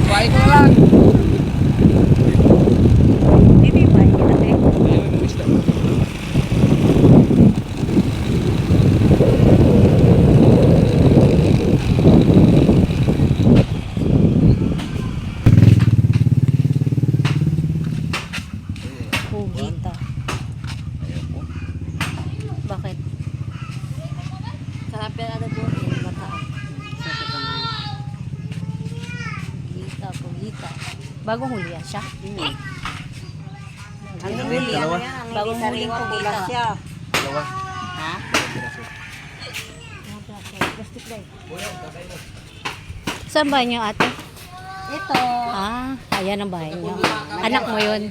Buhay ko na lang. Hindi ba yun natin? Ayun, may isda. Pugita. Bakit? Sarap yan ano doon. Mata. Pugita, pugita. Bagong huli yan siya? Ang Yan, huli, dalawa. ano yan? Ang Bagong hindi huling sariwa, pugita. bulas siya. Dalawa. Ha? Piraso. Plastic bag. Saan ba niyo ate? Ito. Ah, ayan ang bahay niyo. Anak mo yun?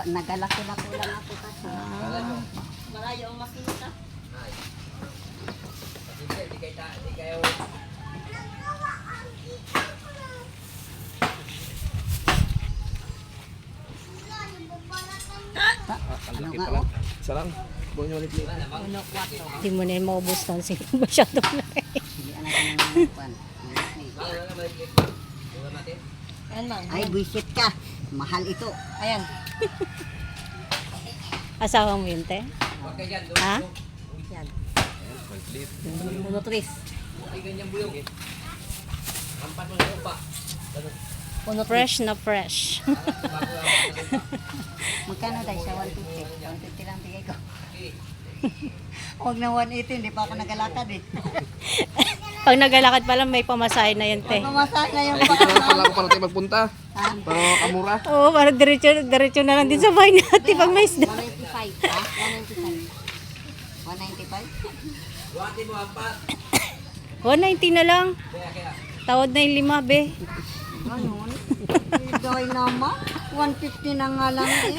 Nagalaki-laki lang ako kasi. Malayo ang makita. Ang laki pala. Isa lang. Buhay niyo ulit. Uno, 4. Hindi mo na yun maubos nun. Sige, masyadong laki. Hindi anak ko ng pan. Ayan man. Ay, buisit ka. Mahal ito. Ayan. Asawa mo yun, te? Ha? Yan. Complete. Uno, 3. Uno, Fresh na fresh. Magkano tayo siya? 150. 150 lang bigay ko. Huwag na 180, hindi pa ako nagalakad eh. Pag nagalakad pa lang, may pamasahe na yun, te. Mamasahe na yung Ay, dito na pala ako para tayo magpunta. Ha? Pero kamura. Oo, parang diretso na lang din sa bahay natin pag may isda. 195 ha? 195. 195? 190 na lang. Tawad na yung 5, be. Ganun. Iday naman. 150 na nga lang eh.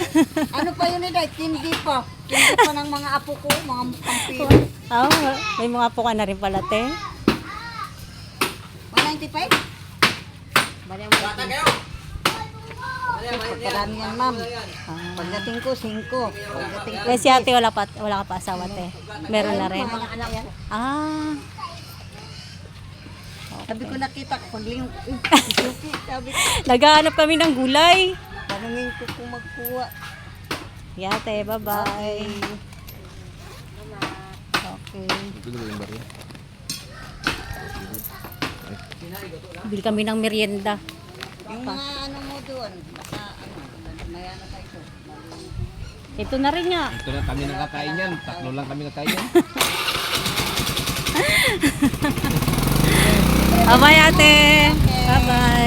Ano pa yun eh, tindi pa. Tindi pa ng mga apo ko, mga kampiro. Oo, may mga po ka na rin pala, te. 195? Bali mo. Pagkarami yan, ma'am. Pagdating ko, 5. Pagdating ko, Kaya si ate, wala ka pa asawa, te. Meron na rin. mga anak yan. Ah, Sabi ko nakita ko, pag yung suki, sabi ko, naghahanap kami ng gulay. tanungin ko kung magkuha. Yate, bye-bye. Okay. Ito na yung barya. Bili kami ng merienda. Yung mga ano mo doon, baka ano, may ano tayo doon. Ito na rin nga. Ito na kami nakakain yan. Tatlo lang kami nakain yan. Bye-bye, ate. Bye-bye.